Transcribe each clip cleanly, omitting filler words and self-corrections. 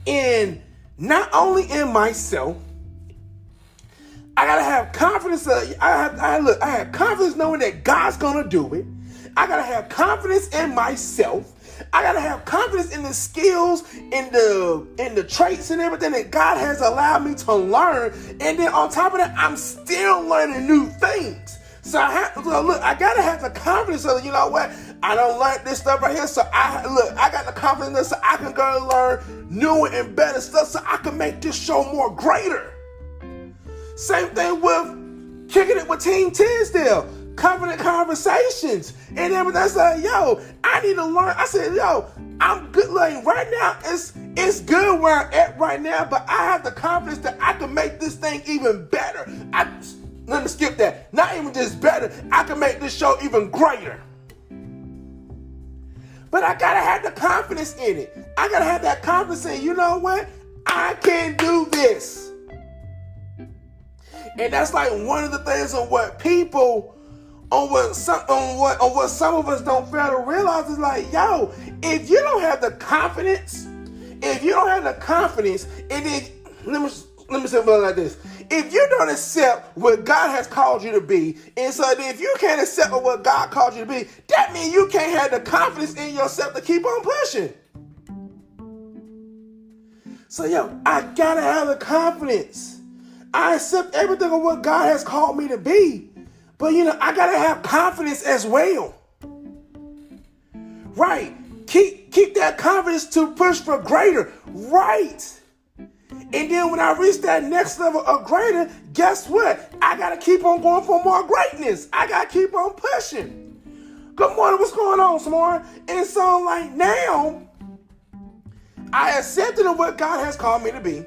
in not only in myself, I gotta have confidence. I have confidence knowing that God's gonna do it. I gotta have confidence in myself. I gotta have confidence in the skills, in the traits and everything that God has allowed me to learn. And then on top of that, I'm still learning new things. So I gotta have the confidence of, you know what, I don't learn this stuff right here. So I got the confidence so I can go and learn newer and better stuff so I can make this show more greater. Same thing with kicking it with Team Tisdale, Covenant Conversations, and everything. I said, yo, I need to learn. I said, yo, I'm good. Like right now, it's good where I'm at right now, but I have the confidence that I can make this thing even better. Let me skip that. Not even just better, I can make this show even greater. But I gotta have the confidence in it. I gotta have that confidence in, you know what? I can do this. And that's like one of the things on what people, on what some of us don't fail to realize is like, yo, if you don't have the confidence, and then let me say it like this. If you don't accept what God has called you to be, and so if you can't accept what God called you to be, that means you can't have the confidence in yourself to keep on pushing. So yo, I gotta have the confidence. I accept everything of what God has called me to be. But you know, I gotta have confidence as well. Right. Keep that confidence to push for greater. Right. And then when I reach that next level of greater, guess what? I gotta keep on going for more greatness. I gotta keep on pushing. Good morning, what's going on, Samara? And so like now, I accepted what God has called me to be.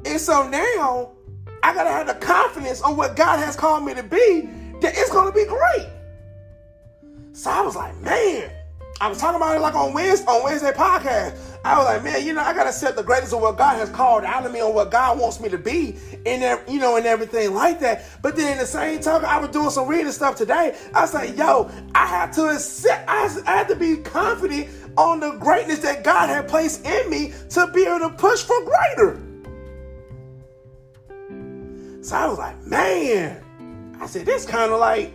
And so now, I gotta have the confidence on what God has called me to be, that it's gonna be great. So I was like, man, I was talking about it like on Wednesday podcast. I was like, man, you know, I gotta set the greatness of what God has called out of me on what God wants me to be, and you know, and everything like that. But then at the same time, I was doing some reading stuff today. I was like, yo, I have to accept, I have to be confident on the greatness that God had placed in me to be able to push for greater. So I was like, man, I said, that's kind of like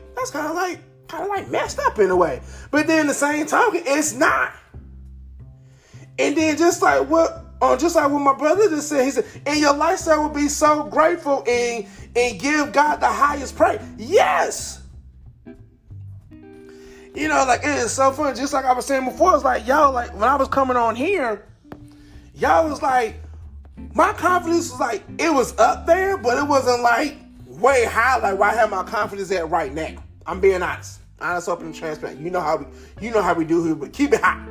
messed up in a way. But then the same token, it's not. And then just like what my brother just said, he said, and your lifestyle will be so grateful and give God the highest praise. Yes. You know, like it is so fun. Just like I was saying before, it's like, y'all, like when I was coming on here, y'all was like, my confidence was like, it was up there, but it wasn't like way high like where I have my confidence at right now. I'm being honest, open, and transparent. You know how we do here, but keep it high.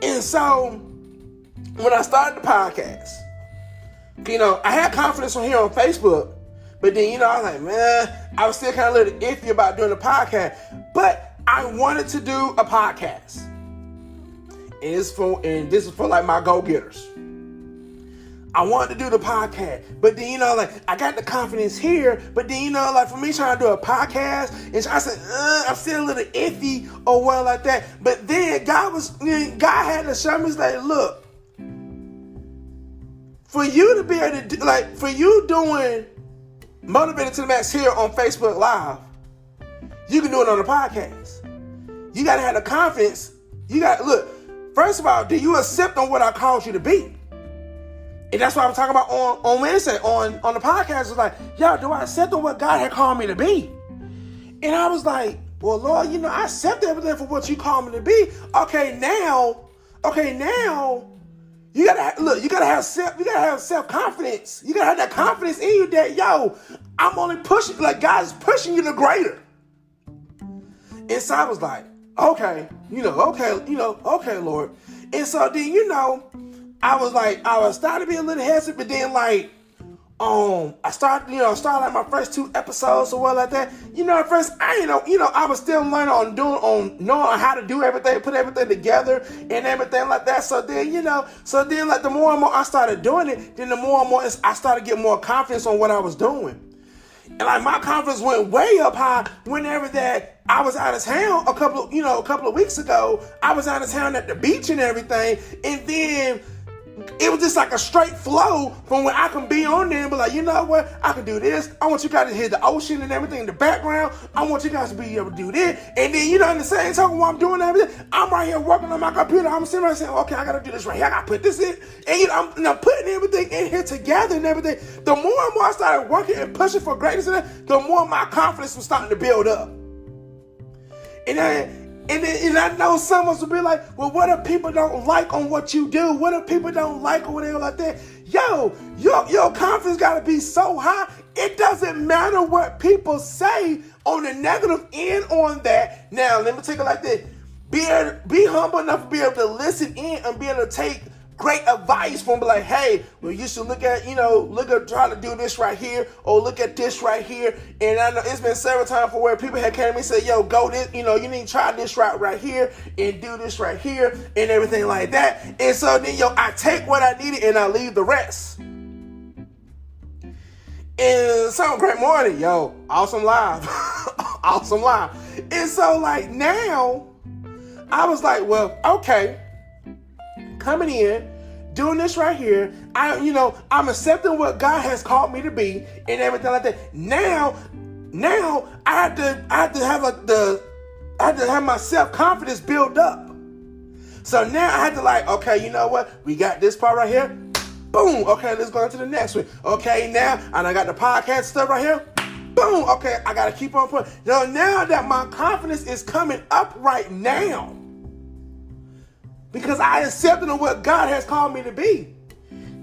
And so when I started the podcast, you know, I had confidence from here on Facebook, but then, you know, I was like, man, I was still kind of a little iffy about doing the podcast, but I wanted to do a podcast. And this is for like my go-getters. I wanted to do the podcast, but then, you know, like I got the confidence here, but then, you know, like for me trying to do a podcast, and I said, I'm still a little iffy or what like that. But then God had to show me, like, look, for you to be able to do, like, for you doing Motivated to the Max here on Facebook Live, you can do it on the podcast. You got to have the confidence. You got to look. First of all, do you accept on what I called you to be? And that's what I was talking about on Wednesday on the podcast. It was like, yo, do I accept on what God had called me to be? And I was like, well, Lord, you know, I accept everything for what you called me to be. Okay, now, you gotta have self-confidence. You gotta have that confidence in you that, yo, I'm only pushing, like God's pushing you to greater. And so I was like, okay, Lord. And so then, you know, I was starting to be a little hesitant, but then like, I started like my first 2 episodes or what like that. You know, at first I was still learning on knowing how to do everything, put everything together and everything like that. So then, like the more and more I started doing it, then the more and more I started getting more confidence on what I was doing. And like my confidence went way up high whenever that I was out of town a couple of weeks ago. I was out of town at the beach and everything. And then it was just like a straight flow from where I can be on there and be like, you know what? I can do this. I want you guys to hear the ocean and everything in the background. I want you guys to be able to do this. And then, in the same token while I'm doing everything, I'm right here working on my computer. I'm sitting right saying, okay, I got to do this right here. I got to put this in. And, I'm putting everything in here together and everything. The more and more I started working and pushing for greatness, the more my confidence was starting to build up. And I know some of us will be like, well, what if people don't like on what you do? What if people don't like or whatever like that? Yo, your confidence got to be so high. It doesn't matter what people say on the negative end on that. Now, let me take it like this. Be humble enough to be able to listen in and be able to take great advice from, be like, hey, well, you should look at try to do this right here, or look at this right here. And I know it's been several times for where people have came to me and said, yo, go this, you need to try this route right here and do this right here and everything like that. And so then, I take what I needed and I leave the rest. And so, great morning, awesome live. Awesome live. And so, like, now, I was like, well, okay, coming in, doing this right here, I'm accepting what God has called me to be and everything like that. Now I had to have my self-confidence build up. So now I had to like, okay, you know what? We got this part right here. Boom. Okay, let's go on to the next one. Okay, now, and I got the podcast stuff right here. Boom. Okay, I got to keep on putting. Now that my confidence is coming up right now, because I accepted what God has called me to be.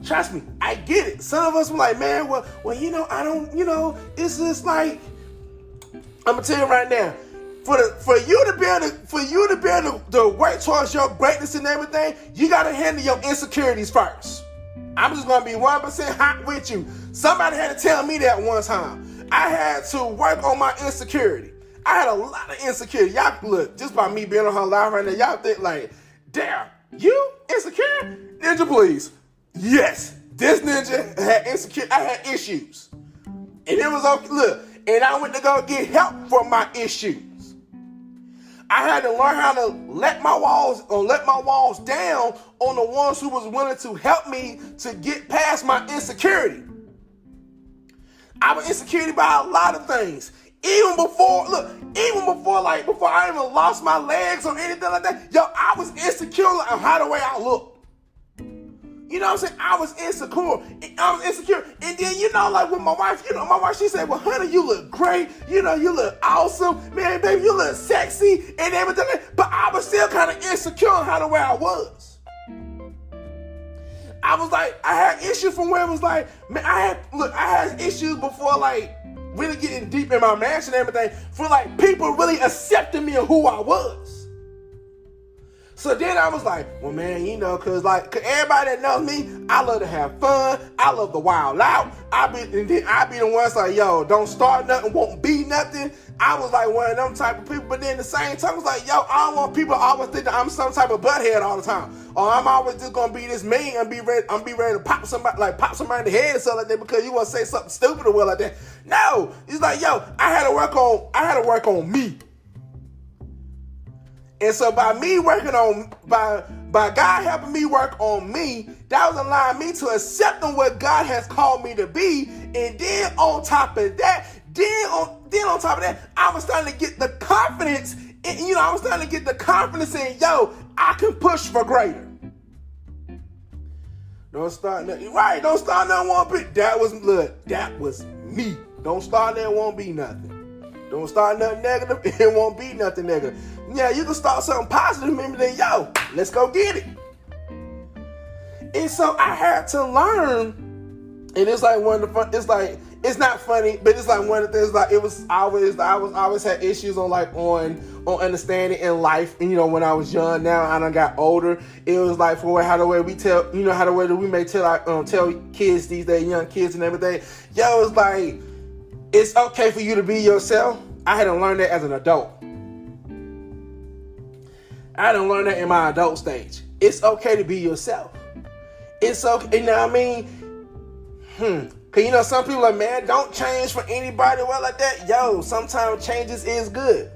Trust me, I get it. Some of us were like, man, well, I don't, it's just like, I'm gonna tell you right now, for you to be able to work towards your greatness and everything, you gotta handle your insecurities first. I'm just gonna be 1% hot with you. Somebody had to tell me that one time. I had to work on my insecurity. I had a lot of insecurity. Y'all look, just by me being on her live right now, y'all think like, damn, you insecure? Ninja, please. Yes, this ninja had insecure. I had issues. And it was okay. Look, and I went to go get help for my issues. I had to learn how to let my walls down on the ones who was willing to help me to get past my insecurity. I was insecure about a lot of things. Even before I even lost my legs or anything like that, I was insecure on how the way I look. You know what I'm saying? I was insecure. And then, like with my wife, she said, well, honey, you look great. You look awesome. Man, baby, you look sexy and everything. But I was still kind of insecure on how the way I was. I was like, I had issues from where it was like, man, I had issues before, like, really getting deep in my marriage and everything, for like people really accepting me and who I was. So then I was like, well, man, cause everybody that knows me, I love to have fun. I love to wild out. I be the ones like, yo, don't start nothing, won't be nothing. I was like one of them type of people, but then at the same time, I was like, yo, I don't want people to always think that I'm some type of butthead all the time. Or I'm always just gonna be this mean and be ready to pop somebody in the head or something like that because you want to say something stupid or like that. No, it's like, yo, I had to work on me. And so by God helping me work on me, that was allowing me to accept what God has called me to be. And then on top of that, I was starting to get the confidence. I was starting to get the confidence in, I can push for greater. Don't start nothing. Right, don't start nothing won't be. That was me. Don't start there, won't be nothing. Don't start nothing negative, it won't be nothing negative. Yeah, you can start something positive, maybe then, let's go get it. And so I had to learn, and it's like one of the fun, it's not funny, but it's like one of the things, like I always had issues on understanding in life. And when I was young, now I done got older. It was like how the way we may tell kids these days, young kids and everything. It's like, it's okay for you to be yourself. I had to learn that as an adult. I didn't learn that in my adult stage. It's okay to be yourself. It's okay. You know what I mean? Cause some people are like, man, don't change for anybody. Well, like that. Sometimes changes is good.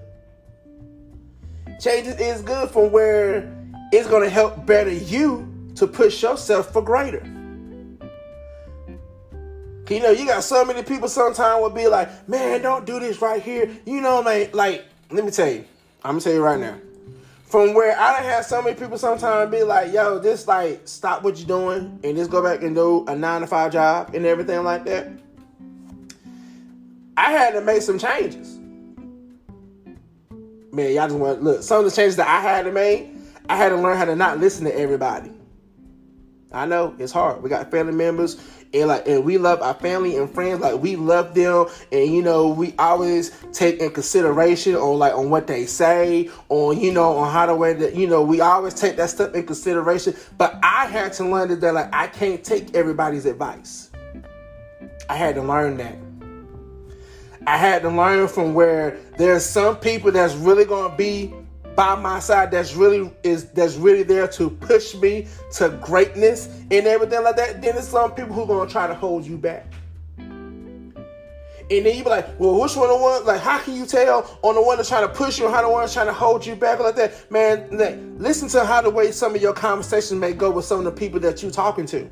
Changes is good from where it's gonna help better you to push yourself for greater. You know, you got so many people sometimes will be like, man, don't do this right here. You know, man, like, let me tell you. I'm going to tell you right now. From where I done had so many people sometimes be like, yo, just like, stop what you're doing and just go back and do a 9-to-5 job and everything like that. I had to make some changes. Man, y'all just want to look. Some of the changes that I had to make, I had to learn how to not listen to everybody. I know it's hard. We got family members and we love our family and friends. Like, we love them, and you know, we always take in consideration on what they say, on how the way that, we always take that stuff in consideration. But I had to learn that like, I can't take everybody's advice. I had to learn that. I had to learn from where there's some people that's really gonna be by my side, that's really there to push me to greatness and everything like that. Then there's some people who are gonna try to hold you back. And then you be like, well, which one the one? Like, how can you tell on the one that's trying to push you and how the one that's trying to hold you back like that? Man, like, listen to how the way some of your conversations may go with some of the people that you're talking to.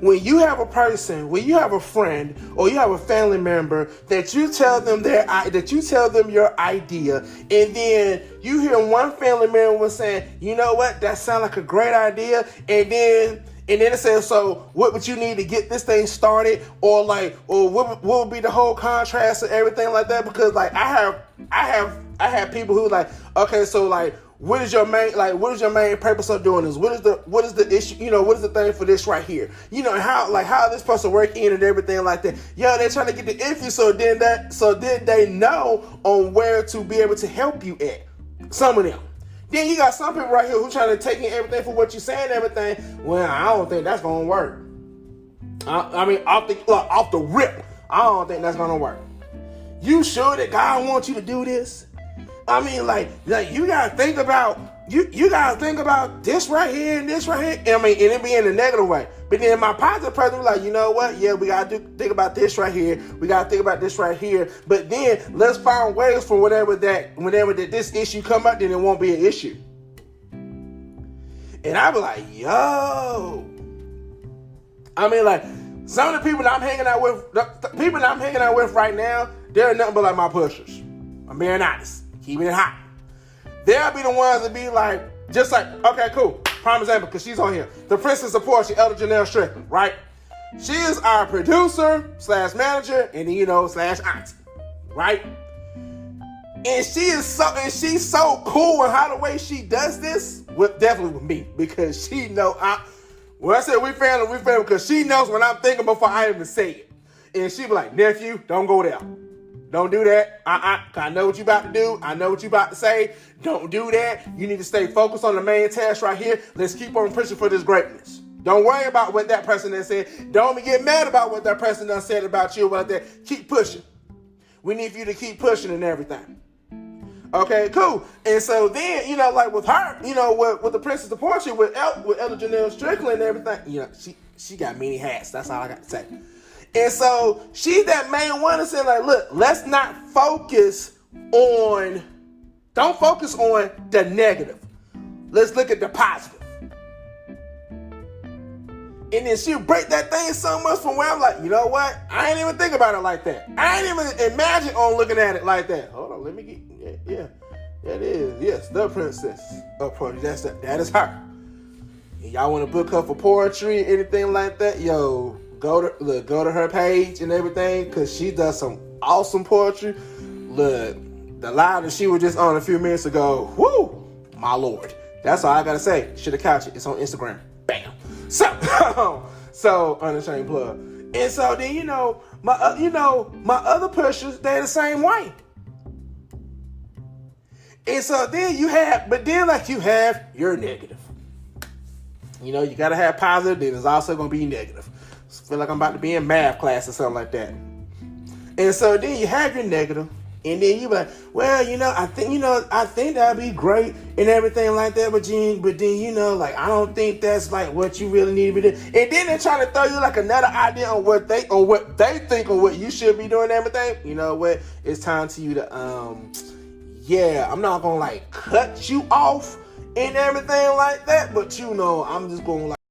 When you have a person, when you have a friend or you have a family member that you tell them your idea, and then you hear one family member saying, you know what, that sounds like a great idea, and then it says, so what would you need to get this thing started, or what would be the whole contrast and everything like that? Because like I have people who like, okay, so like, what is your main purpose of doing this? What is the issue? What is the thing for this right here? How this supposed to work in and everything like that. Yo, they're trying to get the info so then they know on where to be able to help you at. Some of them. Then you got some people right here who trying to take in everything for what you're saying and everything. Well, I don't think that's gonna work. I mean, off the rip, I don't think that's gonna work. You sure that God wants you to do this? I mean, like you gotta think about you gotta think about this right here and this right here. I mean, and it be in a negative way. But then my positive person was like, you know what? Yeah, we gotta think about this right here. We gotta think about this right here. But then let's find ways for whenever this issue come up, then it won't be an issue. And I was like, yo. I mean, like, some of the people that I'm hanging out with, right now, they're nothing but like my pushers. I'm being honest. Keeping it hot. They'll be the ones that be like, just like, okay, cool. Prime example, because she's on here. The Princess of Portia, Elder Janelle Strickland, right? She is our producer / manager and then, / auntie, right? And she's so cool with how the way she does this, definitely with me, because she know when I said we family because she knows what I'm thinking before I even say it. And she be like, nephew, don't go there. Don't do that. I know what you about to do. I know what you about to say. Don't do that. You need to stay focused on the main task right here. Let's keep on pushing for this greatness. Don't worry about what that person has said. Don't get mad about what that person done said about you about that. Keep pushing. We need for you to keep pushing and everything. Okay, cool. And so then, like with her, with the Princess of Portia, with Elder Janelle Strickland and everything, she got many hats. That's all I got to say. And so she's that main one that said, like, look, let's not don't focus on the negative. Let's look at the positive. And then she'll break that thing so much from where I'm like, you know what? I ain't even think about it like that. I ain't even imagine on looking at it like that. Hold on, let me get, yeah, that is, yes, the Princess of Portia. That is her. And y'all want to book her for poetry, anything like that? Yo, go to her page and everything, because she does some awesome poetry. Look, the live that she was just on a few minutes ago, whoo, my Lord. That's all I gotta say. Should have caught it. It's on Instagram. Bam. So unashamed plug. And so then my other pushers, they're the same way. And so then you have your negative. You gotta have positive, then there's also gonna be negative. I feel like I'm about to be in math class or something like that. And so then you have your negative, and then you be like, well, I think that'd be great and everything like that, but then like, I don't think that's like what you really need to be doing. And then they're trying to throw you like another idea on what they think or what you should be doing and everything. You know what? It's time to you to I'm not gonna like cut you off and everything like that. But I'm just going to